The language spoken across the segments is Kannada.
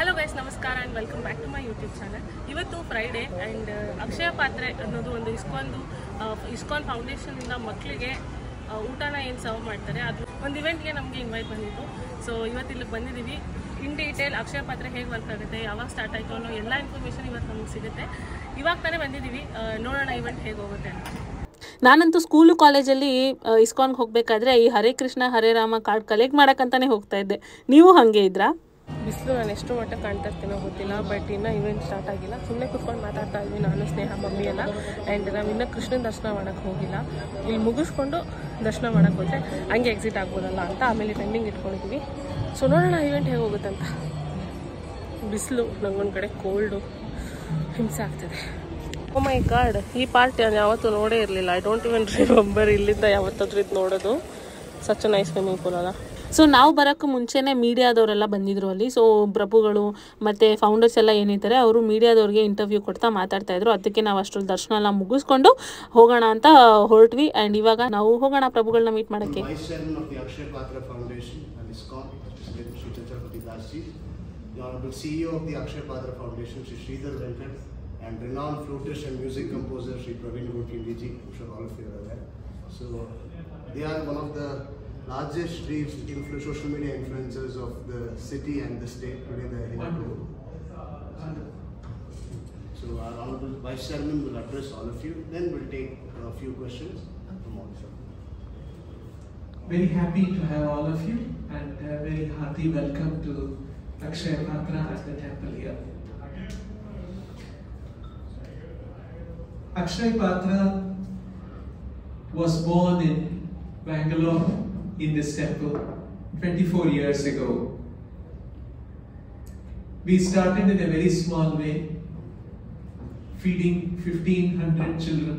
ಹಲೋ ಗೈಸ್, ನಮಸ್ಕಾರ and welcome back to my YouTube channel. ಇವತ್ತು ಫ್ರೈಡೇ ಆ್ಯಂಡ್ ಅಕ್ಷಯ ಪಾತ್ರೆ ಅನ್ನೋದು ಒಂದು ಇಸ್ಕಾನ್ ಫೌಂಡೇಶನಿಂದ ಮಕ್ಕಳಿಗೆ ಊಟನ ಏನು ಸರ್ವ್ ಮಾಡ್ತಾರೆ, ಅದು ಒಂದು ಇವೆಂಟ್ಗೆ ನಮಗೆ ಇನ್ವೈಟ್ ಬಂದಿತ್ತು. ಸೊ ಇವತ್ತು ಇಲ್ಲಿಗೆ ಬಂದಿದ್ದೀವಿ. ಇನ್ ಡೀಟೇಲ್ ಅಕ್ಷಯ ಪಾತ್ರೆ ಹೇಗೆ ವರ್ಕ್ ಆಗುತ್ತೆ, ಯಾವಾಗ ಸ್ಟಾರ್ಟ್ ಆಯಿತು ಅನ್ನೋ ಎಲ್ಲ ಇನ್ಫಾರ್ಮೇಷನ್ ಇವತ್ತು ನಮಗೆ ಸಿಗುತ್ತೆ. ಇವಾಗ ತಾನೇ ಬಂದಿದ್ದೀವಿ, ನೋಡೋಣ ಇವೆಂಟ್ ಹೇಗೆ ಹೋಗುತ್ತೆ ಅಂತ. ನಾನಂತೂ ಸ್ಕೂಲು ಕಾಲೇಜಲ್ಲಿ ಇಸ್ಕಾನ್ಗೆ ಹೋಗಬೇಕಾದ್ರೆ ಈ ಹರೇ ಕೃಷ್ಣ ಹರೇ ರಾಮ ಕಾರ್ಡ್ ಕಲೆಕ್ಟ್ ಮಾಡೋಕ್ಕಂತಾನೆ ಹೋಗ್ತಾ ಇದ್ದೆ. ನೀವು ಹಾಗೆ ಇದ್ರಾ? ಬಿಸಿಲು ನಾನು ಎಷ್ಟು ಮಟ್ಟ ಕಾಣ್ತಾ ಇರ್ತೀನೋ ಗೊತ್ತಿಲ್ಲ, ಬಟ್ ಇನ್ನೂ ಇವೆಂಟ್ ಸ್ಟಾರ್ಟ್ ಆಗಿಲ್ಲ. ಸುಮ್ಮನೆ ಕುತ್ಕೊಂಡು ಮಾತಾಡ್ತಾ ಇದ್ವಿ ನಾನು, ಸ್ನೇಹ, ಮಮ್ಮಿ ಎಲ್ಲ. ಆ್ಯಂಡ್ ನಾವು ಇನ್ನೂ ಕೃಷ್ಣನ ದರ್ಶನ ಮಾಡೋಕ್ಕೆ ಹೋಗಿಲ್ಲ. ಇಲ್ಲಿ ಮುಗಿಸ್ಕೊಂಡು ದರ್ಶನ ಮಾಡೋಕ್ಕೆ ಹೋದರೆ ಹಂಗೆ ಎಕ್ಸಿಟ್ ಆಗ್ಬೋದಲ್ಲ ಅಂತ ಆಮೇಲೆ ಪೆಂಡಿಂಗ್ ಇಟ್ಕೊಂಡಿದ್ವಿ. ಸೊ ನೋಡೋಣ ಇವೆಂಟ್ ಹೇಗೆ ಹೋಗುತ್ತೆ ಅಂತ. ಬಿಸಿಲು, ನಂಗೊಂದು ಕಡೆ ಕೋಲ್ಡು, ಹಿಂಸೆ ಆಗ್ತದೆ. ಓ ಮೈ ಗಾಡ್, ಈ ಪಾರ್ಟ್ ನಾನು ಯಾವತ್ತೂ ನೋಡೇ ಇರಲಿಲ್ಲ. ಐ ಡೋಂಟ್ ಇವನ್ ರಿಮೆಂಬರ್ ಇಲ್ಲಿಂದ ಯಾವತ್ತಾದ್ರೂ ಇದು ನೋಡೋದು. ಸಚ್ ನೈಸ್ ಸ್ವಿಮ್ಮಿಂಗ್ ಪೂಲ್ ಅಲ್ಲ. ಸೊ ನಾವು ಬರೋಕ್ಕೂ ಮುಂಚೆನೇ ಮೀಡಿಯಾದವರೆಲ್ಲ ಬಂದಿದ್ರು ಅಲ್ಲಿ. ಸೊ ಪ್ರಭುಗಳು ಮತ್ತು ಫೌಂಡರ್ಸ್ ಎಲ್ಲ ಏನಿದ್ದಾರೆ ಅವರು ಮೀಡಿಯಾದವ್ರಿಗೆ ಇಂಟರ್ವ್ಯೂ ಕೊಡ್ತಾ ಮಾತಾಡ್ತಾ ಇದ್ರು. ಅದಕ್ಕೆ ನಾವು ಅಷ್ಟರಲ್ಲಿ ದರ್ಶನ ಎಲ್ಲ ಮುಗಿಸ್ಕೊಂಡು ಹೋಗೋಣ ಅಂತ ಹೊರಟ್ವಿ. ಆ್ಯಂಡ್ ಇವಾಗ ನಾವು ಹೋಗೋಣ ಪ್ರಭುಗಳನ್ನ ಮೀಟ್ ಮಾಡೋಕ್ಕೆ. And renowned flautist and music composer Sri Praveen Murthy ji, I'm sure all of you are aware. So they are one of the largest social media influencers of the city and the state. Today they are here. So our honorable Vice Chairman will address all of you. Then we'll take a few questions from all of you. Very happy to have all of you, and a very hearty welcome to Akshaya Patra at the temple here. Akshay Patra was born in Bangalore in this temple 24 years ago. We started in a very small way, feeding 1,500 children,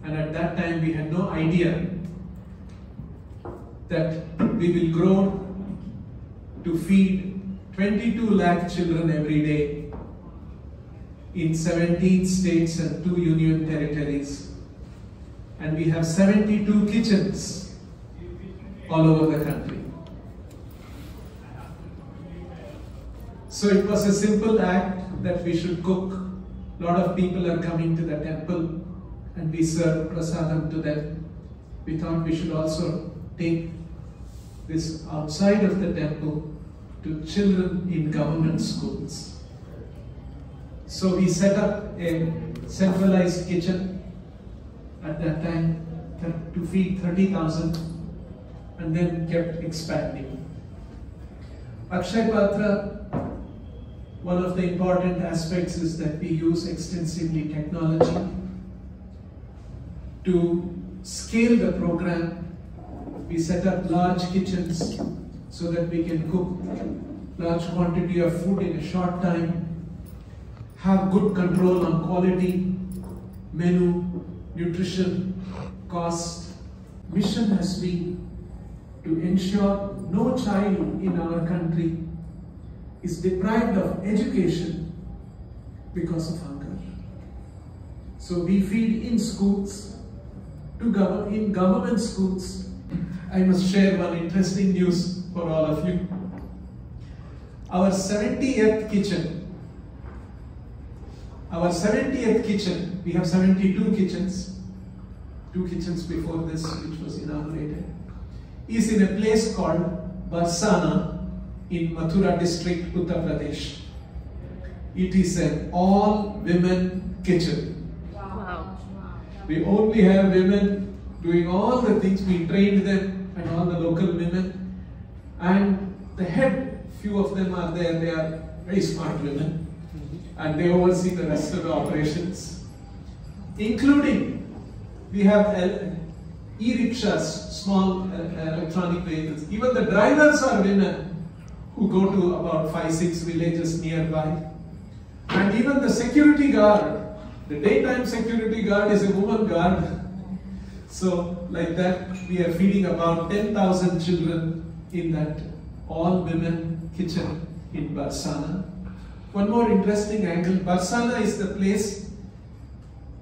and at that time we had no idea that we will grow to feed 22 lakh children every day in 17 states and 2 union territories, and we have 72 kitchens all over the country. So it was a simple act that we should cook. A lot of people are coming to the temple and we serve prasadam to them. We thought we should also take this outside of the temple to children in government schools. So we set up a centralized kitchen at that time to feed 30,000, and then kept expanding. Akshay Patra, one of the important aspects is that we use extensively technology to scale the program. We set up large kitchens so that we can cook large quantity of food in a short time, have good control on quality, menu, nutrition, cost. Mission has been to ensure no child in our country is deprived of education because of hunger. So we feed in schools, in government schools. I must share one interesting news for all of you. Our 70th kitchen, we have 72 kitchens, 2 kitchens before this which was inaugurated, is in a place called Barsana in Mathura district, Uttar Pradesh. It is an all-women kitchen. Wow. We only have women doing all the things. We trained them and all the local women, and the head, few of them are there, they are very smart women. And they oversee the rest of the operations, including we have e-rickshaws, small electronic vehicles. Even the drivers are women who go to about 5-6 villages nearby. And even the security guard, the daytime security guard is a woman guard. So like that, we are feeding about 10,000 children in that all-women kitchen in Barsana. One more interesting angle, Barsana is the place,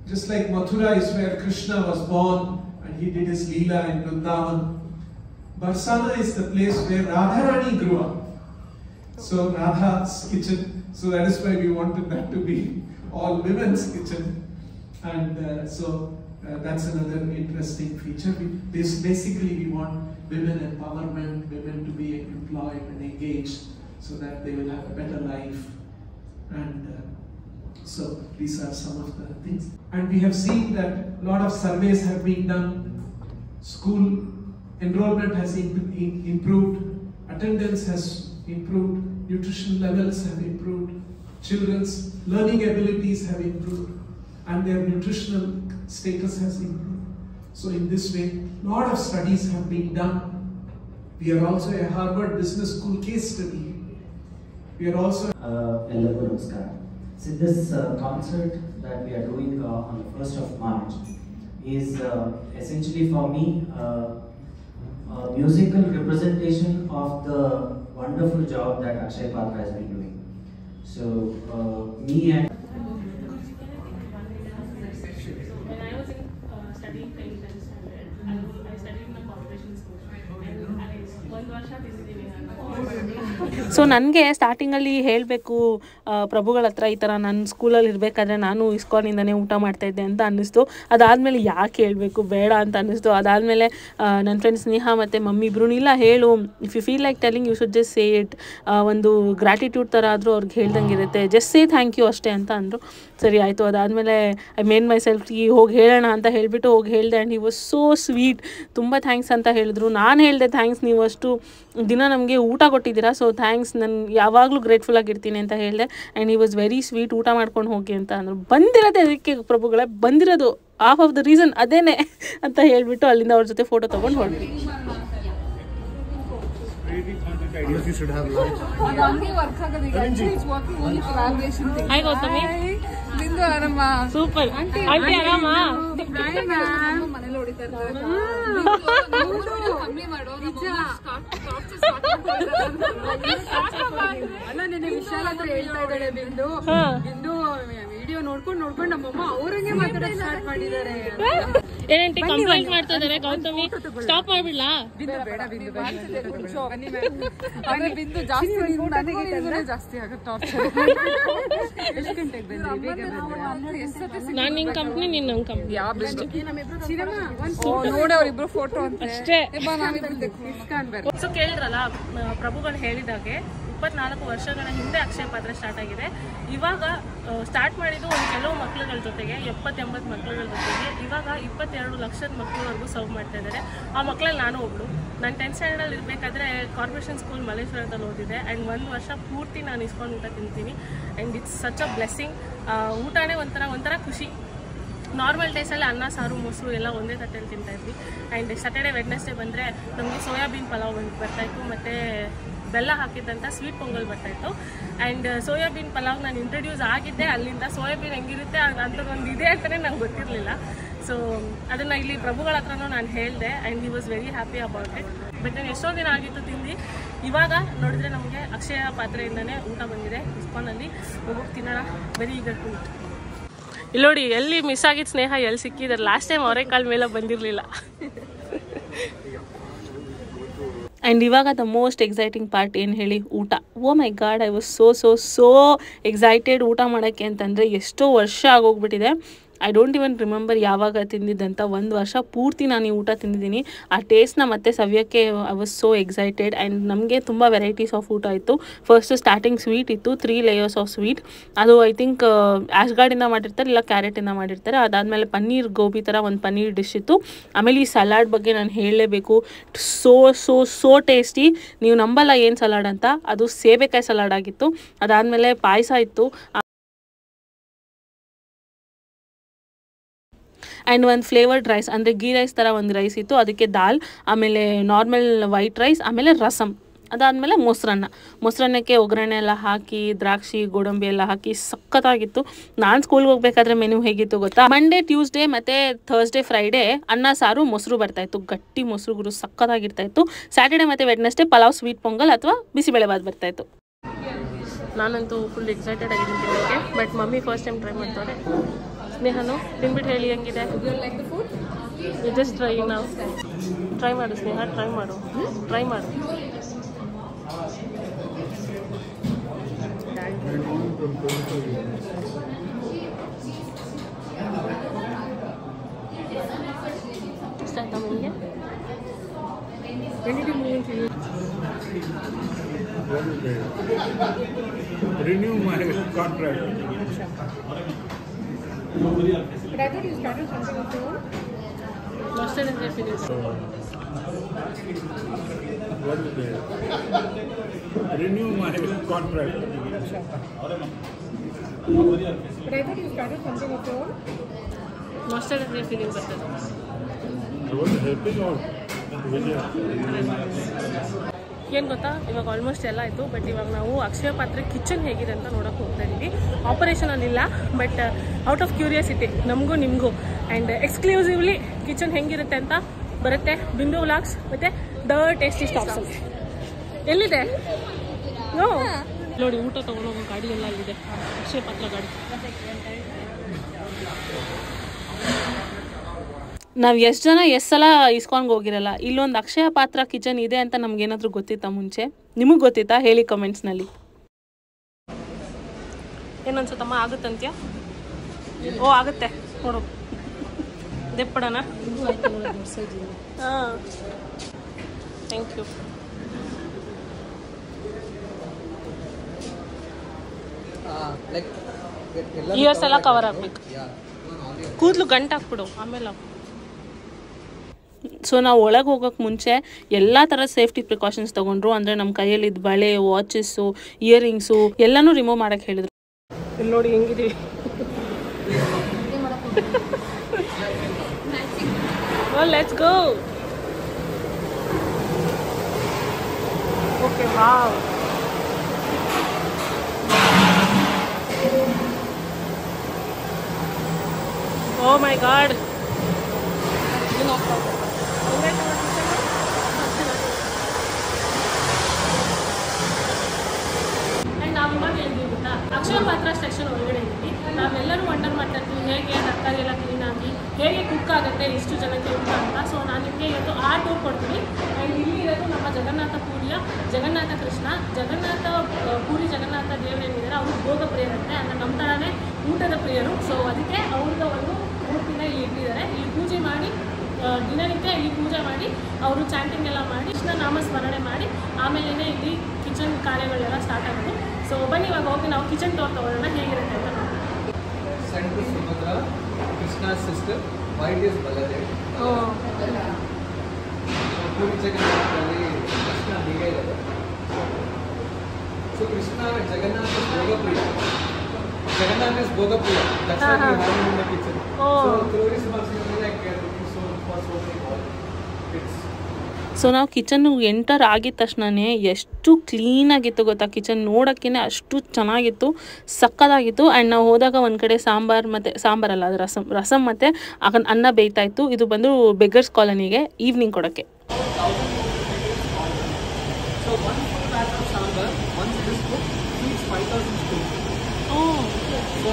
just like Mathura is where Krishna was born and he did his Leela in Vrindavan. Barsana is the place where Radharani grew up. So Radha's kitchen. So that is why we wanted that to be all women's kitchen, and that's another interesting feature. Basically we want women empowerment, women to be employed and engaged, so that they will have a better life, and so these are some of the things. And we have seen that a lot of surveys have been done. School enrollment has improved, attendance has improved, nutrition levels have improved, children's learning abilities have improved, and their nutritional status has improved. So in this way, a lot of studies have been done. We are also a Harvard Business School case study. We are also Ellaku Namaskar. So this concert that we are doing on the 1st of March is essentially for me a musical representation of the wonderful job that Akshay Patra has been doing. So me and when I was in studying 10th and standard, I studied in a corporation school, and I 1 ವರ್ಷ ತಿಂದಿದ್ದೀನಿ ನಾನು. ಸೊ ನನಗೆ ಸ್ಟಾರ್ಟಿಂಗಲ್ಲಿ ಹೇಳಬೇಕು ಪ್ರಭುಗಳ ಹತ್ರ ಈ ಥರ ನಾನು ಸ್ಕೂಲಲ್ಲಿ ಇರಬೇಕಾದ್ರೆ ನಾನು ಇಸ್ಕಾನಿಂದನೇ ಊಟ ಮಾಡ್ತಾಯಿದ್ದೆ ಅಂತ ಅನ್ನಿಸ್ತು. ಅದಾದಮೇಲೆ ಯಾಕೆ ಹೇಳಬೇಕು ಬೇಡ ಅಂತ ಅನ್ನಿಸ್ತು. ಅದಾದಮೇಲೆ ನನ್ನ ಫ್ರೆಂಡ್ ಸ್ನೇಹ ಮತ್ತು ಮಮ್ಮಿ ಇಬ್ರು ಇಲ್ಲ ಹೇಳು, if you feel like telling you should just say it, ಒಂದು ಗ್ರ್ಯಾಟಿಟ್ಯೂಡ್ ಥರ ಆದರೂ ಅವ್ರಿಗೆ ಹೇಳ್ದಂಗೆ ಇರುತ್ತೆ, ಜಸ್ಟ್ ಸೇ ಥ್ಯಾಂಕ್ ಯು ಅಷ್ಟೇ ಅಂತ ಅಂದರು. ಸರಿ ಆಯಿತು. ಅದಾದಮೇಲೆ ಐ ಮೇನ್ ಮೈ ಸೆಲ್ಫ್ ಹೋಗಿ ಹೇಳೋಣ ಅಂತ ಹೇಳಿಬಿಟ್ಟು ಹೋಗಿ ಹೇಳಿದೆ. And he was so sweet. ತುಂಬ ಥ್ಯಾಂಕ್ಸ್ ಅಂತ ಹೇಳಿದ್ರು. ನಾನು ಹೇಳಿದೆ ಥ್ಯಾಂಕ್ಸ್, ನೀವು ಅಷ್ಟು ದಿನ ನಮಗೆ ಊಟ ಕೊಟ್ಟಿದ್ದೀರಾ, ಸೊ ಥ್ಯಾಂಕ್ಸ್, ನಾನು ಯಾವಾಗಲೂ ಗ್ರೇಟ್ಫುಲ್ ಆಗಿರ್ತೀನಿ ಅಂತ ಹೇಳಿದೆ. And he was very sweet. ಊಟ ಮಾಡ್ಕೊಂಡು ಹೋಗಿ ಅಂತ ಅಂದರು. ಬಂದಿರೋದೇ ಅದಕ್ಕೆ ಪ್ರಭುಗಳೇ, ಬಂದಿರೋದು ಹಾಫ್ ಆಫ್ ದ ರೀಸನ್ ಅದೇನೆ ಅಂತ ಹೇಳಿಬಿಟ್ಟು ಅಲ್ಲಿಂದ ಅವ್ರ ಜೊತೆ ಫೋಟೋ ತೊಗೊಂಡು ಹೊರಡ್ವಿ. You should have lunch. Hi Gautami. Bindu arama. Super. Auntie arama. ಮನೇಲಿ ಹೊಡಿತಾರೆ. ಕಮ್ಮಿ ಮಾಡೋ ಅಲ್ಲ ನೆನೆ ವಿಶಾಲ ಹತ್ರ ಹೇಳ್ತಾ ಇದ್ದಾಳೆ ಬಿಂದು ವಿಡಿಯೋ ನೋಡ್ಕೊಂಡು ನಮ್ಮಮ್ಮ ಅವ್ರಂಗೆ ಮಾತಾಡೋಕೆ ಸ್ಟಾರ್ಟ್ ಮಾಡಿದ್ದಾರೆ. ಏನಂಟಿ ಕಂಪ್ಲೇಂಟ್ ಮಾಡ್ತಾ ಇದಾರೆ ಗೌತಮಿ, ಸ್ಟಾಪ್ ಮಾಡ್ಬಿಡ್ಲಾ? ಬಿಂದು ಬೇಡ ಬಿಂದು ಜಾಸ್ತಿ ಜಾಸ್ತಿ ಆಗುತ್ತೆ ಟಾರ್ಚರ್. ಎಷ್ಟು ಗಂಟೆಗೆ ಬಂದ್ರಿ? ನಾನು ನಿನ್ ಕಂಪ್ನಿ, ನೀನ್ ನನ್ ಕಂಪ್ನಿ. ಯಾವ ಬೆಸ್ಟ್ ನೋಡಿ ಅವ್ರಿಬ್ರು ಫೋಟೋ ಅಂತ ಅಷ್ಟೇ. ಸೊ ಕೇಳಿದ್ರಲ್ಲ, ಪ್ರಭುಗಳು ಹೇಳಿದಾಗೆ 24 ವರ್ಷಗಳ ಹಿಂದೆ ಅಕ್ಷಯ ಪಾತ್ರ ಸ್ಟಾರ್ಟ್ ಆಗಿದೆ. ಇವಾಗ ಸ್ಟಾರ್ಟ್ ಮಾಡಿದ್ದು ಒಂದು ಕೆಲವು ಮಕ್ಕಳುಗಳ ಜೊತೆಗೆ 70-80 ಮಕ್ಕಳುಗಳ ಜೊತೆಗೆ ಇವಾಗ 22 ಲಕ್ಷದ ಮಕ್ಕಳವರೆಗೂ ಸರ್ವ್ ಮಾಡ್ತಾ ಇದ್ದಾರೆ. ಆ ಮಕ್ಕಳಲ್ಲಿ ನಾನು ಒಬ್ಳು. ನಾನು 10th ಸ್ಟ್ಯಾಂಡರ್ಡಲ್ಲಿ ಇರಬೇಕಾದ್ರೆ ಕಾರ್ಪೊರೇಷನ್ ಸ್ಕೂಲ್ ಮಲ್ಲೇಶ್ವರದಲ್ಲಿ ಓದಿದೆ. ಆ್ಯಂಡ್ 1 ವರ್ಷ ಪೂರ್ತಿ ನಾನು ಇಸ್ಕೊಂಡು ಊಟ ತಿಂತೀನಿ. And it's such a blessing. ಊಟನೇ ಒಂಥರ ಖುಷಿ. ನಾರ್ಮಲ್ ಡೇಸಲ್ಲಿ ಅನ್ನ ಸಾರು ಮೊಸರು ಎಲ್ಲ ಒಂದೇ ತಟ್ಟೆಯಲ್ಲಿ ತಿಂತಾಯಿದ್ವಿ. ಆ್ಯಂಡ್ ಸ್ಯಾಟರ್ಡೆ ವೆಡ್ನೆಸ್ಡೇ ಬಂದರೆ ನಮಗೆ ಸೋಯಾಬೀನ್ ಪಲಾವ್ ಬರ್ತಾಯಿತ್ತು, ಮತ್ತು ಬೆಲ್ಲ ಹಾಕಿದ್ದಂಥ ಸ್ವೀಟ್ ಪೊಂಗಲ್ ಬರ್ತಾಯಿತ್ತು. ಆ್ಯಂಡ್ ಸೋಯಾಬೀನ್ ಪಲಾವ್ ನಾನು ಇಂಟ್ರಡ್ಯೂಸ್ ಆಗಿದ್ದೆ ಅಲ್ಲಿಂದ. ಸೋಯಾಬೀನ್ ಹೆಂಗಿರುತ್ತೆ ಅಂಥದ್ದೊಂದು ಇದೆ ಅಂತಲೇ ನಂಗೆ ಗೊತ್ತಿರಲಿಲ್ಲ. ಸೊ ಅದನ್ನು ಇಲ್ಲಿ ಪ್ರಭುಗಳ ಹತ್ರನೂ ನಾನು ಹೇಳಿದೆ. And he was very happy about it. But ನಾನು ಎಷ್ಟೋ ದಿನ ಆಗಿತ್ತು ತಿಂದು. ಇವಾಗ ನೋಡಿದ್ರೆ ನಮಗೆ ಅಕ್ಷಯ ಪಾತ್ರೆಯಿಂದನೇ ಊಟ ಬಂದಿದೆ ಇಸ್ಕಾನಲ್ಲಿ. ಹೋಗಿ ತಿನ್ನೋಣ, ವೆರಿ ಈಗರ್ ಟು ಇಟ್. ಇಲ್ಲಿ ನೋಡಿ, ಎಲ್ಲಿ ಮಿಸ್ ಆಗಿದ್ದು ಸ್ನೇಹ, ಎಲ್ಲಿ ಸಿಕ್ಕಿದ್ದಾರೆ. ಲಾಸ್ಟ್ ಟೈಮ್ ಅವರೇ ಕಾಲ ಮೇಲೆ ಬಂದಿರಲಿಲ್ಲ. ಆ್ಯಂಡ್ ಇವಾಗ ದ ಮೋಸ್ಟ್ ಎಕ್ಸೈಟಿಂಗ್ ಪಾರ್ಟ್ ಏನು ಹೇಳಿ, ಊಟ. Oh my god, I was so excited ಊಟ ಮಾಡೋಕ್ಕೆ ಅಂತಂದರೆ. ಎಷ್ಟೋ ವರ್ಷ ಆಗೋಗ್ಬಿಟ್ಟಿದೆ. ಐ ಡೋಂಟ್ ಇವನ್ ರಿಮೆಂಬರ್ ಯಾವಾಗ ತಿಂದಿದ್ದಂತ. 1 ವರ್ಷ ಪೂರ್ತಿ ನಾನು ಈ ಊಟ ತಿಂದಿದ್ದೀನಿ. ಆ ಟೇಸ್ಟ್ನ ಮತ್ತೆ ಸವಿಯೋಕ್ಕೆ I was so excited. And ನಮಗೆ ತುಂಬ ವೆರೈಟೀಸ್ ಆಫ್ ಊಟ ಇತ್ತು. ಫಸ್ಟು ಸ್ಟಾರ್ಟಿಂಗ್ ಸ್ವೀಟ್ ಇತ್ತು, 3 ಲೇಯರ್ಸ್ ಆಫ್ ಸ್ವೀಟ್. ಅದು ಐ ಥಿಂಕ್ ಆಶ್ಗಾರ್ಡಿಂದ ಮಾಡಿರ್ತಾರೆ, ಇಲ್ಲ ಕ್ಯಾರೆಟಿಂದ ಮಾಡಿರ್ತಾರೆ. ಅದಾದಮೇಲೆ ಪನ್ನೀರ್ ಗೋಬಿ ಥರ ಒಂದು ಪನ್ನೀರ್ ಡಿಶ್ ಇತ್ತು. ಆಮೇಲೆ ಈ ಸಲಾಡ್ ಬಗ್ಗೆ ನಾನು ಹೇಳಲೇಬೇಕು, ಸೋ ಟೇಸ್ಟಿ. ನೀವು ನಂಬಲ್ಲ ಏನು ಸಲಾಡ್ ಅಂತ, ಅದು ಸೇಬೆಕಾಯಿ ಸಲಾಡ್ ಆಗಿತ್ತು. ಅದಾದಮೇಲೆ ಪಾಯಸ ಇತ್ತು. ಆ್ಯಂಡ್ ಒಂದು ಫ್ಲೇವರ್ಡ್ ರೈಸ್, ಅಂದರೆ ಗೀ ರೈಸ್ ಥರ ಒಂದು ರೈಸ್ ಇತ್ತು. ಅದಕ್ಕೆ ದಾಲ್, ಆಮೇಲೆ ನಾರ್ಮಲ್ ವೈಟ್ ರೈಸ್, ಆಮೇಲೆ ರಸಮ್. ಅದಾದಮೇಲೆ ಮೊಸರನ್ನಕ್ಕೆ ಒಗ್ಗರಣೆ ಎಲ್ಲ ಹಾಕಿ, ದ್ರಾಕ್ಷಿ ಗೋಡಂಬಿ ಎಲ್ಲ ಹಾಕಿ ಸಖತ್ತಾಗಿತ್ತು. ನಾನು ಸ್ಕೂಲ್ಗೆ ಹೋಗ್ಬೇಕಾದ್ರೆ ಮೆನು ಹೇಗಿತ್ತು ಗೊತ್ತಾ? ಮಂಡೇ, ಟ್ಯೂಸ್ಡೇ ಮತ್ತು ಥರ್ಸ್ಡೇ, ಫ್ರೈಡೇ ಅನ್ನ ಸಾರು ಮೊಸರು ಬರ್ತಾಯಿತ್ತು, ಗಟ್ಟಿ ಮೊಸರು ಗುರು, ಸಖತ್ತಾಗಿರ್ತಾಯಿತ್ತು. ಸ್ಯಾಟರ್ಡೇ ಮತ್ತು ವೆಡ್ನೆಸ್ಡೇ ಪಲಾವ್, ಸ್ವೀಟ್ ಪೊಂಗಲ್ ಅಥವಾ ಬಿಸಿಬೇಳೆಬಾತ್ ಬರ್ತಾಯಿತ್ತು. ನಾನಂತೂ ಫುಲ್ ಎಕ್ಸೈಟೆಡ್ ಆಗಿದ್ದೀನಿ ತಿನ್ನೋಕ್ಕೆ. But mummy first time try ಮಾಡ್ತಾರೆ. ಸ್ನೇಹನು ತಿನ್ಬಿಟ್ಟು ಹೇಳಿ ಹೆಂಗಿದೆ. ಜಸ್ಟ್ ಟ್ರೈ ನಾವು ಟ್ರೈ ಮಾಡು ಸ್ನೇಹ, ಟ್ರೈ ಮಾಡು. ಇಷ್ಟ ಆಯ್ತಾ ನಿಮಗೆ? Renew my contract. But I thought you started something of your own. Mustard and red What is that? Renew my contract. But I thought you started something of your own. Mustard ಅಂದರೆ ಫೀಲಿಂಗ್ ಬರ್ತದೆ. I was helping out. ಏನು ಗೊತ್ತಾ, ಇವಾಗ ಆಲ್ಮೋಸ್ಟ್ ಎಲ್ಲ ಆಯಿತು. ಬಟ್ ಇವಾಗ ನಾವು ಅಕ್ಷಯ ಪಾತ್ರೆ ಕಿಚನ್ ಹೇಗಿದೆ ಅಂತ ನೋಡೋಕೆ ಹೋಗ್ತಾ ಇದ್ದೀವಿ. ಆಪರೇಷನಲ್ಲಿಲ್ಲ, ಬಟ್ ಔಟ್ ಆಫ್ ಕ್ಯೂರಿಯಾಸಿಟಿ ನಮಗೂ ನಿಮಗೂ ಆ್ಯಂಡ್ ಎಕ್ಸ್ಕ್ಲೂಸಿವ್ಲಿ ಕಿಚನ್ ಹೆಂಗಿರುತ್ತೆ ಅಂತ ಬರುತ್ತೆ ಬಿಂದು ವ್ಲಾಗ್ಸ್ ಮತ್ತು ದ ಟೇಸ್ಟಿ ಸ್ಟಾಪ್ಸಲ್ಲಿ. ಎಲ್ಲಿದೆ ನೋಡಿ, ಊಟ ತೊಗೊಂಡೋಗೋ ಗಾಡಿ ಎಲ್ಲ ಅಲ್ಲಿದೆ, ಅಕ್ಷಯ ಪಾತ್ರ ಗಾಡಿ. ನಾವು ಎಷ್ಟು ಜನ ಎಷ್ಟು ಸಲ ಇಸ್ಕೊಂಡು ಹೋಗಿರಲ್ಲ. ಇಲ್ಲೊಂದು ಅಕ್ಷಯ ಪಾತ್ರ ಕಿಚನ್ ಇದೆ ಅಂತ ನಮ್ಗೇನಾದರೂ ಗೊತ್ತಿತ್ತಾ ಮುಂಚೆ? ನಿಮಗೆ ಗೊತ್ತಿತ್ತಾ? ಹೇಳಿ ಕಮೆಂಟ್ಸ್ನಲ್ಲಿ. ಏನನ್ಸುತ್ತಮ್ಮ, ಆಗುತ್ತಂತ್ಯ? ಓ ಆಗುತ್ತೆ ನೋಡು, ದೆಪ್ಪಡೋಣ. ಹಾಂ, ಥ್ಯಾಂಕ್ ಯು. ಇಯರ್ಸ್ ಎಲ್ಲ ಕವರ್ ಆಗಬೇಕು. ಕೂದಲು ಗಂಟು ಹಾಕ್ಬಿಡು ಆಮೇಲೆ. ಸೊ ನಾವು ಒಳಗೆ ಹೋಗೋಕ್ಕೆ ಮುಂಚೆ ಎಲ್ಲ ಥರದ ಸೇಫ್ಟಿ ಪ್ರಿಕಾಷನ್ಸ್ ತೊಗೊಂಡ್ರು. ಅಂದರೆ ನಮ್ಮ ಕೈಯಲ್ಲಿದ್ದ ಬಳೆ, ವಾಚಸ್ಸು, ಇಯರಿಂಗ್ಸು ಎಲ್ಲನೂ ರಿಮೂವ್ ಮಾಡೋಕ್ಕೆ ಹೇಳಿದ್ರು. ಇಲ್ಲಿ ನೋಡಿ ಹೆಂಗಿದೀವಿ. Let's go. Okay, wow. Oh my god. ನಾವಿವಾಗ ಹೇಳಿದ್ವಿ ಗೊತ್ತಾ, ಅಕ್ಷಯ ಪಾತ್ರ ಸೆಕ್ಷನ್ ಒಳಗಡೆ ಇದ್ವಿ. ನಾವೆಲ್ಲರೂ ವಂಡರ್ ಮಾಡ್ತಾ ಇದ್ವಿ ಹೇಗೆ ತರಕಾರಿ ಎಲ್ಲ ಕ್ಲೀನಾಗಿ ಹೇಗೆ ಕುಕ್ ಆಗುತ್ತೆ ಎಷ್ಟು ಜನಕ್ಕೆ ಊಟ ಅಂತ. ಸೊ ನಾನು ನಿಮಗೆ ಇವತ್ತು ಆ ಟೂರ್ ಕೊಡ್ತೀನಿ. ಆ್ಯಂಡ್ ಇಲ್ಲಿ ಇರೋದು ನಮ್ಮ ಜಗನ್ನಾಥ ಪುರಿಯ ಜಗನ್ನಾಥ ಕೃಷ್ಣ. ಜಗನ್ನಾಥ ಪುರಿ ಜಗನ್ನಾಥ ದೇವರೇನಿದ್ದಾರೆ ಅವರು ಭೋಗ ಪ್ರಿಯರಂತೆ, ಅಂದರೆ ನಮ್ಮ ಥರನೇ ಊಟದ ಪ್ರಿಯರು. ಸೊ ಅದಕ್ಕೆ ಅವ್ರದ್ದು ಒಂದು ಮೂರ್ತಿನ ಇಲ್ಲಿ ಇಟ್ಟಿದ್ದಾರೆ. ಇಲ್ಲಿ ಪೂಜೆ ಮಾಡಿ ದಿನನಿತ್ಯ ಇಲ್ಲಿ ಪೂಜೆ ಮಾಡಿ ಅವರು ಚಾಂಟಿಂಗ್ ಎಲ್ಲ ಮಾಡಿ ಕೃಷ್ಣ ನಾಮಸ್ಮರಣೆ ಮಾಡಿ ಆಮೇಲೆ ಇಲ್ಲಿ ಕಿಚನ್ ಕಾರ್ಯಗಳೆಲ್ಲ ಸ್ಟಾರ್ಟ್ ಆಗೋದು. ಸೊ ಬನ್ನಿ ಇವಾಗ ಹೋಗಿ ನಾವು ಕಿಚನ್ ಟೂರ್ ತಗೊಳ್ಳೋಣ, ಹೇಗಿರುತ್ತೆ ಅಂತ ನೋಡಿ. Center Sumatra, Krishna's sister, white is Baladev. So Puri Jagannath Krishna hige ಇದೆ. So Krishna Jagannath is Bhogapriya. Jagannath is Bhogapriya. That's why we have him in the kitchen. So tourists must be like looking so for so many all kids. So ನಾವು ಕಿಚನ್ಗೆ ಎಂಟರ್ ಆಗಿದ ತಕ್ಷಣವೇ ಎಷ್ಟು ಕ್ಲೀನಾಗಿತ್ತು ಗೊತ್ತಾ, ಕಿಚನ್ ನೋಡೋಕ್ಕೇ ಅಷ್ಟು ಚೆನ್ನಾಗಿತ್ತು, ಸಕ್ಕದಾಗಿತ್ತು. ಆ್ಯಂಡ್ ನಾವು ಹೋದಾಗ ಒಂದು ಕಡೆ ಸಾಂಬಾರಲ್ಲ ಅದು ರಸಮ್ ಮತ್ತು ಅನ್ನ ಬೇಯ್ತಾ ಇತ್ತು. ಇದು ಬಂದು ಬೆಗ್ಗರ್ಸ್ ಕಾಲೋನಿಗೆ ಈವ್ನಿಂಗ್ ಕೊಡೋಕ್ಕೆ. So one full batch of sambar, once it is cooked, feeds 5,000 spoons. So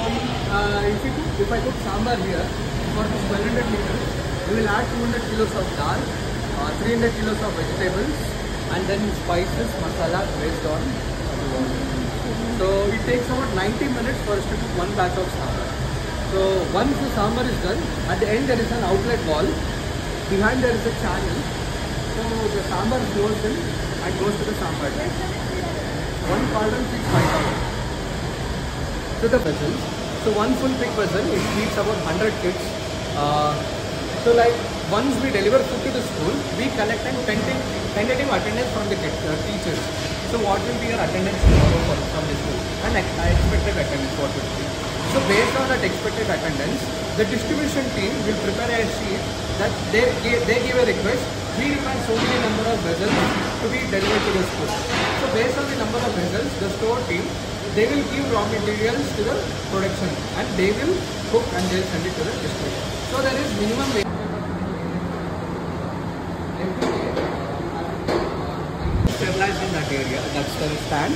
if I cook sambar here for this 1,200 liters, we will add 200 kilos of dal, 300 kilos of vegetables, and then spices, masala based on the water. So it takes about 90 minutes for us to cook one batch of sambar. So once the sambar is done, at the end there is an outlet wall. Behind there is a channel. So the sambar flows in and goes to the sambar tank. One cauldron feeds 5,000. So the vessels. So one full big vessel, it feeds about 100 kids. So like once we deliver food to the school, we collect and tentative attendance from the teachers. So what will be your attendance tomorrow from the school? And expected attendance, what will be? So based on that expected attendance, the distribution team will prepare a sheet that they give a request. We require so many number of vessels to be delivered to the school. So based on the number of vessels, the store team, they will give raw materials to the production and they will cook and they will send it to the distribution. So there is minimum sterilized in that area, that's the stand.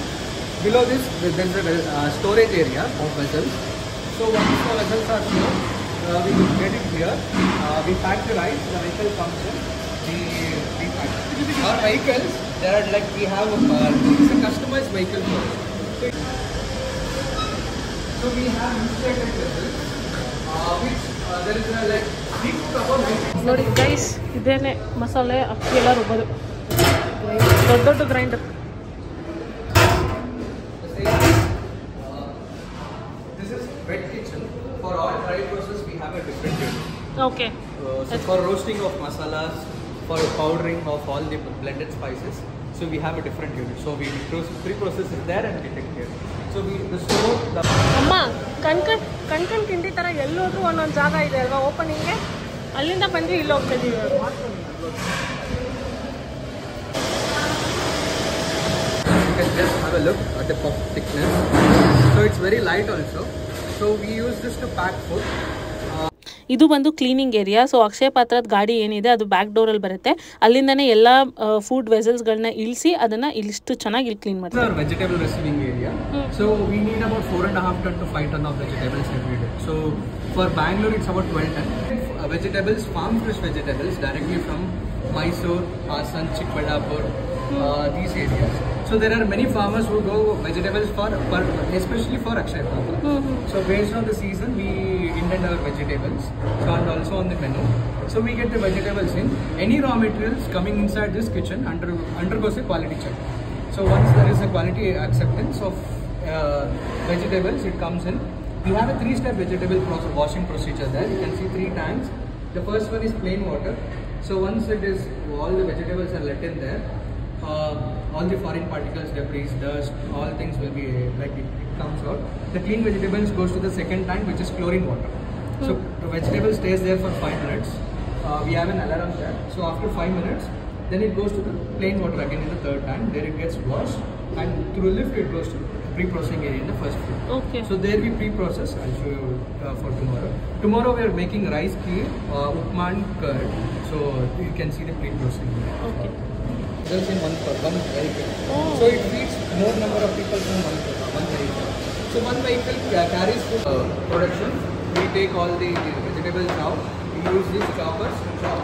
Below this, there is a storage area of vessels. So once the vessels are here, we will get it here. We pack the rice, the vehicle comes in, we pack. Our vehicles, there are like we have it's a customized vehicle for us. So we have insulated vessels, which there is like 3 to about 9. ನೋಡಿ ಗೈಸ್, ಇದೇನೆ ಮಸಾಲೆ ಅಕ್ಕಿ ಎಲ್ಲ ರುಬ್ಬೋದು, ದೊಡ್ಡ ದೊಡ್ಡ grinder. This is wet kitchen. For all dry process, we have a different unit. Okay. So for roasting of masalas, for powdering of all the blended spices, so we have a different unit. So we pre-process it there and we take care. So the stove, ಅಮ್ಮ ಕಣ್ಕಣ್ ತಿಂಡಿ ಥರ ಎಲ್ಲೋದ್ರೂ ಒಂದೊಂದು ಜಾಗ ಇದೆ ಅಲ್ವಾ ಓಪನಿಂಗ್ಗೆ, ಅಲ್ಲಿಂದ ಬಂದು ಇಲ್ಲಿ ಹೋಗ್ತಾ ಇದ್ದೀವಿ. you can just have a look at the puff thickness. So it's very light also. So we use this to pack food. ಇದು ಬಂದು ಕ್ಲೀನಿಂಗ್ ಏರಿಯಾ. ಸೊ ಅಕ್ಷಯ ಪಾತ್ರದ ಗಾಡಿ ಏನಿದೆ ಅದು ಬ್ಯಾಕ್ ಡೋರಲ್ಲಿ ಬರುತ್ತೆ, ಅಲ್ಲಿಂದನೇ ಎಲ್ಲ ಫುಡ್ ವೆಸಲ್ಸ್ಗಳನ್ನ ಇಳಿಸಿ ಅದನ್ನು ಇಲ್ಲಿಷ್ಟು ಚೆನ್ನಾಗಿ ಇಲ್ಲಿ ಕ್ಲೀನ್ ಮಾಡ್ತಾರೆ. Our vegetable receiving area. So we need about 4.5 ton to 5 ton of vegetables every day. So for Bangalore it's about 12 ton. Vegetables, farm fresh vegetables directly from Mysore, Hassan, Chikballapur, these areas. So there are many farmers who go vegetables especially for Akshay Patra. So based on the season, we indent our vegetables. So and also on the menu. So we get the vegetables in. Any raw materials coming inside this kitchen undergoes a quality check. So once there is a quality acceptance of vegetables, it comes in. We have a 3-step vegetable washing procedure there. You can see 3 tanks. The first one is plain water. So once it is, all the vegetables are let in there. All the foreign particles, debris, dust, all things will be like it comes out. The clean vegetables goes to the second tank, which is chlorine water. So the vegetable stays there for 5 minutes. We have an alarm there. So after 5 minutes, then it goes to the plain water again in the third tank. There it gets washed, and through lift it goes to pre-processing area in the first floor. Okay. So there we pre-process. I'll show you for tomorrow. Tomorrow we are making rice kheer, upma and curd. So you can see the pre-processing. Okay. Just in one vehicle. So it feeds more number of people from one vehicle. So one vehicle carries food production. We take all the vegetables out. We use these choppers to chop,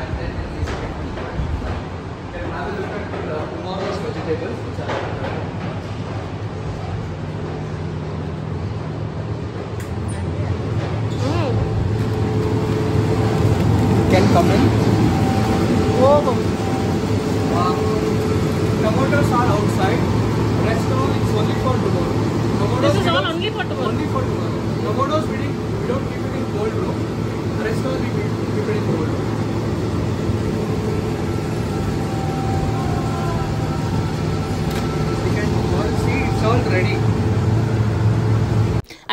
and then we can have a look at tomorrow's vegetables. Can come in. Tomatoes are outside. Rest all it's only for tomorrow. This is all only for tomorrow. Only for tomorrow. Tomatoes we don't keep it in cold room. Rest all we keep it in cold room. You can all see it's all ready.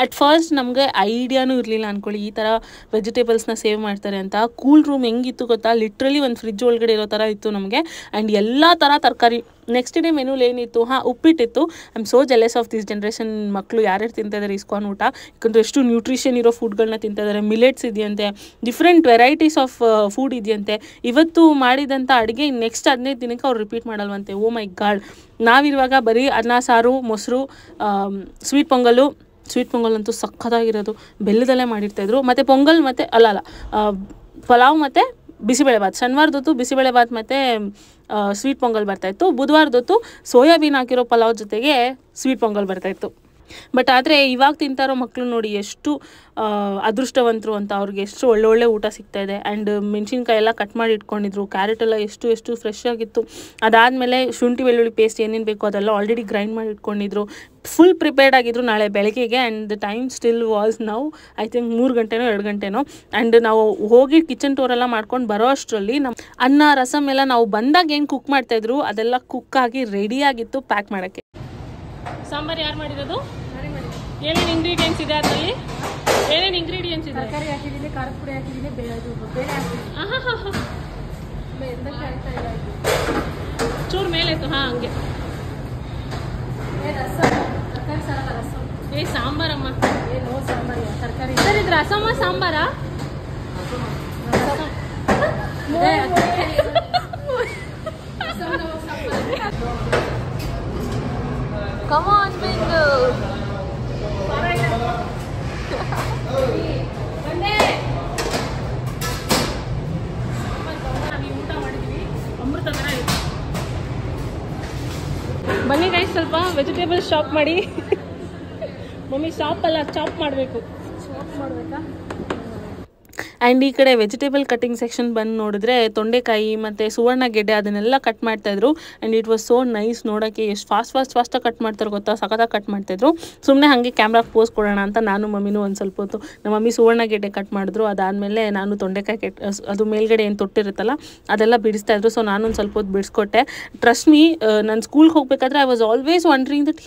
At first ನಮಗೆ ಐಡಿಯಾನೂ ಇರಲಿಲ್ಲ ಅಂದ್ಕೊಳ್ಳಿ ಈ ಥರ ವೆಜಿಟೇಬಲ್ಸ್ನ ಸೇವ್ ಮಾಡ್ತಾರೆ ಅಂತ. ಕೂಲ್ ರೂಮ್ ಹೆಂಗಿತ್ತು ಗೊತ್ತಾ, ಲಿಟ್ರಲಿ ಒಂದು ಫ್ರಿಜ್ ಒಳಗಡೆ ಇರೋ ಥರ ಇತ್ತು ನಮಗೆ. ಆ್ಯಂಡ್ ಎಲ್ಲ ಥರ ತರಕಾರಿ. ನೆಕ್ಸ್ಟ್ ಡೇ ಮೆನುಲಿ ಏನಿತ್ತು, ಉಪ್ಪಿಟ್ಟಿತ್ತು. I am so jealous of this generation ಮಕ್ಕಳು ಯಾರ್ಯಾರು ತಿಂತಿದ್ದಾರೆ ಇಸ್ಕಾನ್ ಊಟ, ಯಾಕಂದರೆ ಎಷ್ಟು ನ್ಯೂಟ್ರಿಷನ್ ಇರೋ ಫುಡ್ಗಳನ್ನ ತಿಂತಿದ್ದಾರೆ. ಮಿಲೆಟ್ಸ್ ಇದೆಯಂತೆ, ಡಿಫ್ರೆಂಟ್ ವೆರೈಟೀಸ್ ಆಫ್ ಫುಡ್ ಇದೆಯಂತೆ. ಇವತ್ತು ಮಾಡಿದಂಥ ಅಡುಗೆ ನೆಕ್ಸ್ಟ್ 15 ದಿನಕ್ಕೆ ಅವ್ರು ರಿಪೀಟ್ ಮಾಡಲ್ವಂತೆ. O my god. ನಾವಿರುವಾಗ ಬರೀ ಅನ್ನ ಸಾರು, ಮೊಸರು, ಸ್ವೀಟ್ ಪೊಂಗಲ್ ಅಂತೂ ಸಖತ್ತಾಗಿರೋದು, ಬೆಲ್ಲದಲ್ಲೇ ಮಾಡಿರ್ತಾಯಿದ್ರು. ಮತ್ತು ಪೊಂಗಲ್ ಮತ್ತು ಅಲ್ಲ ಪಲಾವ್ ಮತ್ತು ಬಿಸಿಬೇಳೆಭಾತ್. ಶನಿವಾರದೊತ್ತು ಬಿಸಿಬೇಳೆಭಾತ್ ಮತ್ತು ಸ್ವೀಟ್ ಪೊಂಗಲ್ ಬರ್ತಾಯಿತ್ತು. ಬುಧವಾರದೊತ್ತು ಸೋಯಾಬೀನ್ ಹಾಕಿರೋ ಪಲಾವ್ ಜೊತೆಗೆ ಸ್ವೀಟ್ ಪೊಂಗಲ್ ಬರ್ತಾಯಿತ್ತು. ಬಟ್ ಆದರೆ ಇವಾಗ ತಿಂತಾರೋ ಮಕ್ಕಳು ನೋಡಿ ಎಷ್ಟು ಅದೃಷ್ಟವಂತರು ಅಂತ. ಅವ್ರಿಗೆ ಎಷ್ಟು ಒಳ್ಳೊಳ್ಳೆ ಊಟ ಸಿಗ್ತಾಯಿದೆ. ಆ್ಯಂಡ್ ಮೆಣಸಿನ್ಕಾಯಿ ಎಲ್ಲ ಕಟ್ ಮಾಡಿ ಇಟ್ಕೊಂಡಿದ್ರು. ಕ್ಯಾರೆಟ್ ಎಲ್ಲ ಎಷ್ಟು ಫ್ರೆಶ್ ಆಗಿತ್ತು. ಅದಾದಮೇಲೆ ಶುಂಠಿ ಬೆಳ್ಳುಳ್ಳಿ ಪೇಸ್ಟ್ ಏನೇನು ಬೇಕೋ ಅದೆಲ್ಲ ಆಲ್ರೆಡಿ ಗ್ರೈಂಡ್ ಮಾಡಿ ಇಟ್ಕೊಂಡಿದ್ರು. ಫುಲ್ ಪ್ರಿಪೇರ್ಡ್ ಆಗಿದ್ರು ನಾಳೆ ಬೆಳಗ್ಗೆಗೆ. And the time still was ನಾವು ಐ ಥಿಂಕ್ 3 ಗಂಟೆನೋ 2 ಗಂಟೆನೋ. ಆ್ಯಂಡ್ ನಾವು ಹೋಗಿ ಕಿಚನ್ ಟೂರೆಲ್ಲ ಮಾಡ್ಕೊಂಡು ಬರೋ ಅಷ್ಟರಲ್ಲಿ ಅನ್ನ ರಸಮ್ ಎಲ್ಲ ನಾವು ಬಂದಾಗ ಏನು ಕುಕ್ ಮಾಡ್ತಾಯಿದ್ರು ಅದೆಲ್ಲ ಕುಕ್ಕಾಗಿ ರೆಡಿಯಾಗಿತ್ತು ಪ್ಯಾಕ್ ಮಾಡೋಕ್ಕೆ. ಸಾಂಬಾರು ಯಾರು ಮಾಡಿರೋದು? ಏನೇನು ಇಂಗ್ರೀಡಿಯೆಂಟ್ಸ್ ಇದೆ ಅದರಲ್ಲಿ? ಏನೇನು ಇಂಗ್ರೀಡಿಯೆಂಟ್ಸ್ ಇದೆ? ತರಕಾರಿ ಹಾಕಿದ್ದೀನಿ, ಖಾರದ ಪುಡಿ ಹಾಕಿದ್ದೀನಿ, ಬೇಳೆ ಹಾಕಿದ್ದೀನಿ. ಚೂರು ಮೇಲೆ ಇತ್ತು. ಹಾಂ, ಹಂಗೆ. ತರಕಾರಿ ಸಾರಲ್ಲ, ರಸಮ್. ಸಾಂಬಾರಮ್ಮ. ಏನು ಸಾಂಬಾರು? ತರಕಾರಿ ಸರ್, ಇದು ರಸಮ್ಮ ಸಾಂಬಾರಾ? Come on, Bindu. ಬನ್ನಿ ಗೈಸ್, ಸ್ವಲ್ಪ ವೆಜಿಟೇಬಲ್ಸ್ ಶಾಪ್ ಮಾಡಿ ಮಮ್ಮಿ ಚಾಪ್ ಅಲ್ಲ ಚಾಪ್ ಮಾಡಬೇಕು. ಚಾಪ್ ಮಾಡಬೇಕಾ? ಆ್ಯಂಡ್ ಈ ಕಡೆ ವೆಜಿಟೇಬಲ್ ಕಟಿಂಗ್ ಸೆಕ್ಷನ್ ಬಂದು ನೋಡಿದ್ರೆ ತೊಂಡೆಕಾಯಿ ಮತ್ತು ಸುವರ್ಣ ಗೆಡ್ಡೆ ಅದನ್ನೆಲ್ಲ ಕಟ್ ಮಾಡ್ತಾಯಿದ್ರು. And it was so nice ನೋಡೋಕ್ಕೆ. ಎಷ್ಟು ಫಾಸ್ಟಾಗಿ ಕಟ್ ಮಾಡ್ತಾರೆ ಗೊತ್ತಾ, ಸಖತ್ತಾಗಿ ಕಟ್ ಮಾಡ್ತಾಯಿದ್ರು. ಸುಮ್ಮನೆ ಹಾಗೆ ಕ್ಯಾಮ್ರಾಗೆ ಪೋಸ್ ಕೊಡೋಣ ಅಂತ ನಾನು ಮಮ್ಮಿನೂ ಒಂದು ಸ್ವಲ್ಪ ಹೊತ್ತು ನಮ್ಮ ಮಮ್ಮಿ ಸುವರ್ಣ ಗೆಡ್ಡೆ ಕಟ್ ಮಾಡಿದ್ರು. ಅದಾದಮೇಲೆ ನಾನು ತೊಂಡೆಕಾಯಿ ಅದು ಮೇಲ್ಗಡೆ ಏನು ತೊಟ್ಟಿರುತ್ತಲ್ಲ ಅದೆಲ್ಲ ಬಿಡಿಸ್ತಾಯಿದ್ರು. ಸೊ ನಾನೊಂದು ಸ್ವಲ್ಪ ಹೊತ್ತು ಬಿಡಿಸ್ಕೊಟ್ಟೆ. ಟ್ರಸ್ಟ್ ಮೀ, ನಾನು ಸ್ಕೂಲ್ಗೆ ಹೋಗಬೇಕಾದ್ರೆ I was always wondering that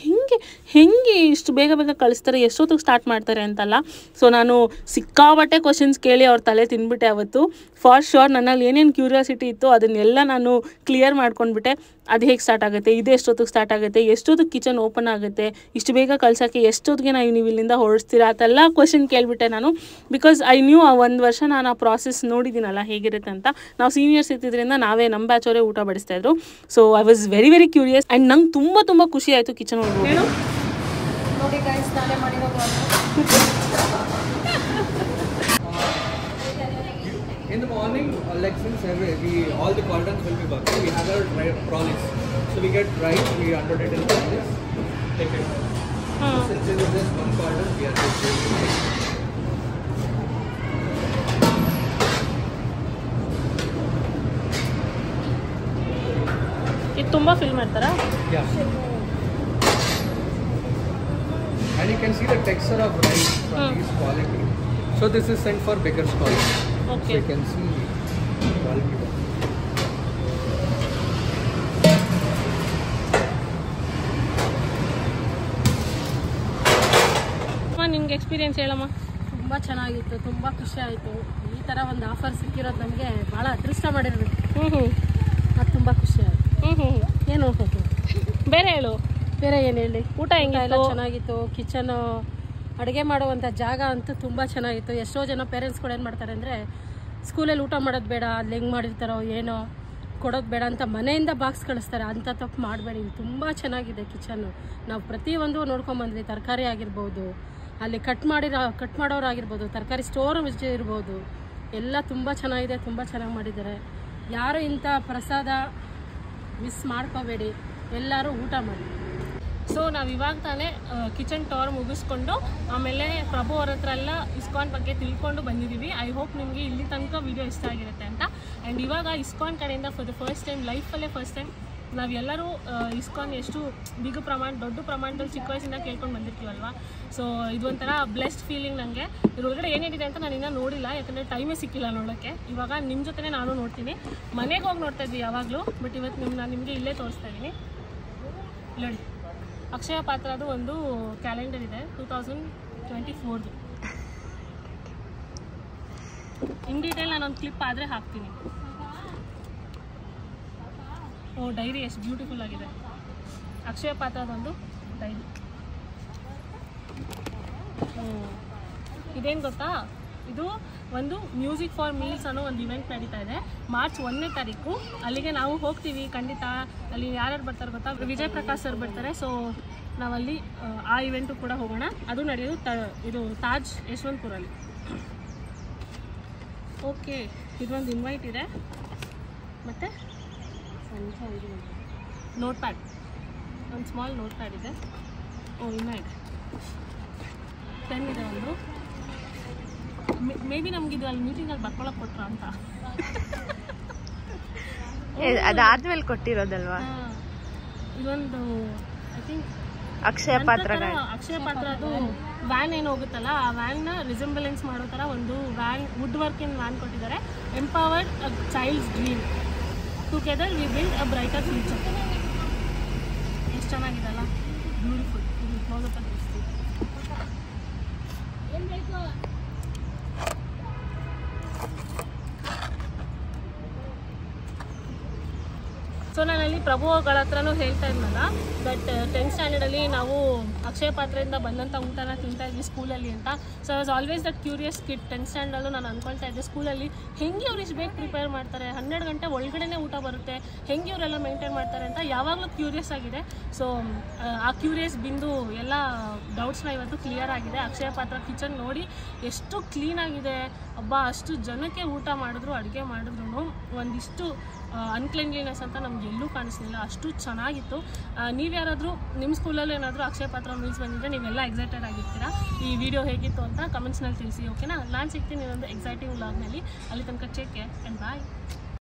ಹೆಂಗೆ ಇಷ್ಟು ಬೇಗ ಕಳಿಸ್ತಾರೆ, ಎಷ್ಟೊತ್ತಿಗೆ ಸ್ಟಾರ್ಟ್ ಮಾಡ್ತಾರೆ ಅಂತಲ್ಲ. ಸೊ ನಾನು ಸಿಕ್ಕಾಬಟ್ಟೆ ಕ್ವಶನ್ಸ್ ಕೇಳಿ ಅವ್ರ ತಲೆ ತಿನ್ಬಿಟ್ಟೆ ಅವತ್ತು. ಫಾರ್ ಶ್ಯೂರ್ ನನ್ನಲ್ಲಿ ಏನೇನು ಕ್ಯೂರಿಯಾಸಿಟಿ ಇತ್ತು ಅದನ್ನೆಲ್ಲ ನಾನು ಕ್ಲಿಯರ್ ಮಾಡ್ಕೊಂಡ್ಬಿಟ್ಟೆ. ಅದು ಹೇಗೆ ಸ್ಟಾರ್ಟ್ ಆಗುತ್ತೆ, ಇದು ಎಷ್ಟೊತ್ತಿಗೆ ಸ್ಟಾರ್ಟ್ ಆಗುತ್ತೆ, ಎಷ್ಟೊತ್ತಿಗೆ ಕಿಚನ್ ಓಪನ್ ಆಗುತ್ತೆ, ಇಷ್ಟು ಬೇಗ ಕಳ್ಸೋಕ್ಕೆ ಎಷ್ಟೊತ್ತಿಗೆ ನೀವು ಇಲ್ಲಿಂದ ಹೊರಡಿಸ್ತೀರಾ ಅದೆಲ್ಲ ಕ್ವಶನ್ ಕೇಳಿಬಿಟ್ಟೆ ನಾನು. ಬಿಕಾಸ್ ಐ ನ್ಯೂ ಆ 1 ವರ್ಷ ನಾನು ಆ ಪ್ರಾಸೆಸ್ ನೋಡಿದ್ದೀನಲ್ಲ ಹೇಗಿರುತ್ತೆ ಅಂತ. ನಾವು ಸೀನಿಯರ್ಸ್ ಇದ್ದಿದ್ದರಿಂದ ನಾವೇ ನಮ್ಮ ಬ್ಯಾಚವರೇ ಊಟ ಬಡಿಸ್ತಾಯಿದ್ರು. So I was very curious. And ನಂಗೆ ತುಂಬ ಖುಷಿ ಆಯಿತು ಕಿಚನ್ ಒಳಗೆ. ನೋಡಿ ಗೈಸ್, ನಾನೇ ಮಾಡಿರೋದು. In the morning, like since all the cauldrons will be working, we have our trolleys. So we get rice, we unload it in trolleys, take it. Since it is just one cauldron, we are just doing it. ಇದು ತುಂಬ ಫಿಲ್ ಮಾಡ್ತಾರಾ? Yeah. And you can see the texture of rice from this quality. So this is sent for bigger scholars. Okay. So you can see the quality. ನಿಮ್ಗೆ ಎಕ್ಸ್ಪೀರಿಯನ್ಸ್ ಹೇಳಮ್ಮ. ತುಂಬ ಚೆನ್ನಾಗಿತ್ತು, ತುಂಬ ಖುಷಿ ಆಯಿತು. ಈ ಥರ ಒಂದು ಆಫರ್ ಸಿಕ್ಕಿರೋದು ನಮಗೆ ಭಾಳ ಅದೃಷ್ಟ ಮಾಡಿರ್ಬೇಕು. ಅದು ತುಂಬ ಖುಷಿ ಆಯಿತು. ಏನು ಬೇರೆ ಹೇಳು. ಬೇರೆ ಏನು ಹೇಳಿ? ಊಟ ಹೆಂಗೆ ಎಲ್ಲ ಚೆನ್ನಾಗಿತ್ತು. ಕಿಚನು ಅಡುಗೆ ಮಾಡುವಂಥ ಜಾಗ ಅಂತೂ ತುಂಬ ಚೆನ್ನಾಗಿತ್ತು. ಎಷ್ಟೋ ಜನ ಪೇರೆಂಟ್ಸ್ಗಳು ಏನು ಮಾಡ್ತಾರೆ ಅಂದರೆ ಸ್ಕೂಲಲ್ಲಿ ಊಟ ಮಾಡೋದು ಬೇಡ, ಅಲ್ಲಿ ಹೆಂಗೆ ಮಾಡಿರ್ತಾರೋ ಏನೋ ಕೊಡೋದು ಬೇಡ ಅಂತ ಮನೆಯಿಂದ ಬಾಕ್ಸ್ ಕಳಿಸ್ತಾರೆ. ಅಂಥ ತಪ್ಪು ಮಾಡಬೇಡಿ. ತುಂಬ ಚೆನ್ನಾಗಿದೆ ಕಿಚನ್ನು. ನಾವು ಪ್ರತಿಯೊಂದು ನೋಡ್ಕೊಂಬಂದ್ವಿ. ತರಕಾರಿ ಆಗಿರ್ಬೋದು, ಅಲ್ಲಿ ಕಟ್ ಮಾಡೋರಾಗಿರ್ಬೋದು, ತರಕಾರಿ ಸ್ಟೋರ್ ಇರ್ಬೋದು, ಎಲ್ಲ ತುಂಬ ಚೆನ್ನಾಗಿದೆ. ತುಂಬ ಚೆನ್ನಾಗಿ ಮಾಡಿದ್ದಾರೆ. ಯಾರು ಇಂಥ ಪ್ರಸಾದ ಮಿಸ್ ಮಾಡ್ಕೋಬೇಡಿ, ಎಲ್ಲರೂ ಊಟ ಮಾಡಿ. ಸೊ ನಾವು ಇವಾಗ ತಾನೇ ಕಿಚನ್ ಟೂರ್ ಮುಗಿಸ್ಕೊಂಡು ಆಮೇಲೆ ಪ್ರಭು ಅವ್ರ ಹತ್ರ ಎಲ್ಲ ಇಸ್ಕಾನ್ ಬಗ್ಗೆ ತಿಳ್ಕೊಂಡು ಬಂದಿದ್ದೀವಿ. ಐ ಹೋಪ್ ನಿಮಗೆ ಇಲ್ಲಿ ತನಕ ವಿಡಿಯೋ ಇಷ್ಟ ಆಗಿರುತ್ತೆ ಅಂತ. ಆ್ಯಂಡ್ ಇವಾಗ ಇಸ್ಕಾನ್ ಕಡೆಯಿಂದ ಫಾರ್ ದ ಫಸ್ಟ್ ಟೈಮ್ ಲೈಫಲ್ಲೇ ಫಸ್ಟ್ ಟೈಮ್ ನಾವೆಲ್ಲರೂ ಇಸ್ಕಾನ್ ಎಷ್ಟು ದೊಡ್ಡ ಪ್ರಮಾಣದಲ್ಲಿ ಚಿಕ್ಕ ವಯಸ್ಸಿಂದ ಕೇಳ್ಕೊಂಡು ಬಂದಿರ್ತೀವಲ್ವ. ಸೊ ಇದೊಂಥರ ಬ್ಲೆಸ್ಡ್ ಫೀಲಿಂಗ್ ನನಗೆ. ಇದ್ರೊಳಗಡೆ ಏನೇನಿದೆ ಅಂತ ನಾನು ಇನ್ನೂ ನೋಡಿಲ್ಲ, ಯಾಕಂದರೆ ಟೈಮೇ ಸಿಕ್ಕಿಲ್ಲ ನೋಡೋಕ್ಕೆ. ಇವಾಗ ನಿಮ್ಮ ಜೊತೆ ನಾನು ನೋಡ್ತೀನಿ. ಮನೆಗೆ ಹೋಗಿ ನೋಡ್ತಾ ಇದ್ವಿ ಯಾವಾಗಲೂ, ಬಟ್ ಇವತ್ತು ನಾನು ನಿಮಗೆ ಇಲ್ಲೇ ತೋರಿಸ್ತಾ ಇದ್ದೀನಿ ನೋಡಿ. ಅಕ್ಷಯ ಪಾತ್ರದು ಒಂದು ಕ್ಯಾಲೆಂಡರ್ ಇದೆ 2024. ಇನ್ ಡೀಟೇಲ್ ನಾನೊಂದು ಕ್ಲಿಪ್ ಆದರೆ ಹಾಕ್ತೀನಿ. ಓ ಡೈರಿ ಎಷ್ಟು ಬ್ಯೂಟಿಫುಲ್ ಆಗಿದೆ. ಅಕ್ಷಯ ಪಾತ್ರದೊಂದು ಡೈರಿ. ಇದೇನು ಗೊತ್ತಾ, ಇದು ಒಂದು ಮ್ಯೂಸಿಕ್ ಫಾರ್ ಮೀಲ್ಸ್ ಅನ್ನೋ ಒಂದು ಇವೆಂಟ್ ನಡೀತಾ ಇದೆ ಮಾರ್ಚ್ 1ನೇ ತಾರೀಕು. ಅಲ್ಲಿಗೆ ನಾವು ಹೋಗ್ತೀವಿ ಖಂಡಿತ. ಅಲ್ಲಿ ಯಾರ್ಯಾರು ಬರ್ತಾರೆ ಗೊತ್ತಾ, ವಿಜಯ್ ಪ್ರಕಾಶ್ ಸರ್ ಬರ್ತಾರೆ. ಸೊ ನಾವಲ್ಲಿ ಆ ಇವೆಂಟು ಕೂಡ ಹೋಗೋಣ. ಅದು ನಡೆಯೋದು ಇದು ತಾಜ್ ಯಶವಂತಪುರಲ್ಲಿ. ಓಕೆ, ಇದೊಂದು ಇನ್ವೈಟ್ ಇದೆ ಮತ್ತು ಇದು ನೋಟ್ ಪ್ಯಾಡ್, ಒಂದು ಸ್ಮಾಲ್ ನೋಟ್ ಪ್ಯಾಡ್ ಇದೆ. ಇನ್ನೂ ಇದೆ, ಪೆನ್ ಇದೆ ಒಂದು. ಮೇ ಬಿ ನಮ್ಗೆ ಇದು ಅಲ್ಲಿ ಮೀಟಿಂಗಲ್ಲಿ ಬರ್ಕೊಳಕ್ಕೆ ಕೊಟ್ರ ಅಂತ. ಅದಾದ್ಮೇಲೆ ಕೊಟ್ಟಿರೋದಲ್ವಾ. ಇದೊಂದು ಐ ಥಿಂಕ್ ಅಕ್ಷಯ ಪಾತ್ರ ಅದು ವ್ಯಾನ್ ಏನು ಹೋಗುತ್ತಲ್ಲ, ಆ ವ್ಯಾನ್ನ ರಿಸೆಂಬಲೆನ್ಸ್ ಮಾಡೋ ಥರ ಒಂದು ವ್ಯಾನ್, ವುಡ್ ವರ್ಕಿನ ವ್ಯಾನ್ ಕೊಟ್ಟಿದ್ದಾರೆ. Empowered a child's dream, together we build a brighter future. ಎಷ್ಟು ಚೆನ್ನಾಗಿದೆಲ್ಲ, ಬ್ಯೂಟಿಫುಲ್. ಇದು ಹೋಗುತ್ತೆ ಏನು ಬೇಕು. ಸೊ ನಾನಲ್ಲಿ ಪ್ರಭುಗಳ ಹತ್ರನೂ ಹೇಳ್ತಾ ಇದ್ನಲ್ಲ, ಬಟ್ 10th ಸ್ಟ್ಯಾಂಡರ್ಡಲ್ಲಿ ನಾವು ಅಕ್ಷಯ ಪಾತ್ರೆಯಿಂದ ಬಂದಂಥ ಊಟನ ತಿಂತಾ ಇದ್ವಿ ಸ್ಕೂಲಲ್ಲಿ ಅಂತ. So I was always that curious kid. 10th ಸ್ಟ್ಯಾಂಡರ್ಡಲ್ಲೂ ನಾನು ಅಂದ್ಕೊಳ್ತಾ ಇದ್ದೆ ಸ್ಕೂಲಲ್ಲಿ ಹೆಂಗೆ ಇವ್ರು ಇಷ್ಟು ಬೇಗ ಪ್ರಿಪೇರ್ ಮಾಡ್ತಾರೆ, 12 ಗಂಟೆ ಒಳಗಡೆ ಊಟ ಬರುತ್ತೆ, ಹೆಂಗೆ ಇವರೆಲ್ಲ ಮೇಂಟೈನ್ ಮಾಡ್ತಾರೆ ಅಂತ ಯಾವಾಗಲೂ ಕ್ಯೂರಿಯಸ್ ಆಗಿದೆ. ಸೊ ಆ ಕ್ಯೂರಿಯಸ್ ಬಿಂದು ಎಲ್ಲ ಡೌಟ್ಸ್ನ ಇವತ್ತು ಕ್ಲಿಯರ್ ಆಗಿದೆ. ಅಕ್ಷಯ ಪಾತ್ರ ಕಿಚನ್ ನೋಡಿ ಎಷ್ಟು ಕ್ಲೀನಾಗಿದೆ. ಅಷ್ಟು ಜನಕ್ಕೆ ಊಟ ಮಾಡಿದ್ರು, ಅಡುಗೆ ಮಾಡಿದ್ರು ಒಂದಿಷ್ಟು ಅನ್ಕ್ಲೀನ್ಲಿನೆಸ್ ಅಂತ ನಮ್ಗೆ ಎಲ್ಲೂ ಕಾಣ ಅನಿಸ್ಲಿಲ್ಲ, ಅಷ್ಟು ಚೆನ್ನಾಗಿತ್ತು. ನೀವ್ಯಾರಾದರೂ ನಿಮ್ಮ ಸ್ಕೂಲಲ್ಲಿ ಏನಾದರೂ ಅಕ್ಷಯ ಪಾತ್ರ ಮೀಲ್ಸ್ ಬಂದಿದ್ದರೆ ನೀವೆಲ್ಲ ಎಕ್ಸೈಟೆಡ್ ಆಗಿರ್ತೀರಾ. ಈ ವಿಡಿಯೋ ಹೇಗಿತ್ತು ಅಂತ ಕಮೆಂಟ್ಸ್ನಲ್ಲಿ ತಿಳಿಸಿ, ಓಕೆನಾ? ನಾನು ಸಿಗ್ತೀನಿ ಇನ್ನೊಂದು ಎಕ್ಸೈಟಿಂಗ್ ವ್ಲಾಗ್ನಲ್ಲಿ. ಅಲ್ಲಿ ತನಕ ಟೇಕ್ ಕೇರ್ ಆ್ಯಂಡ್ ಬಾಯ್.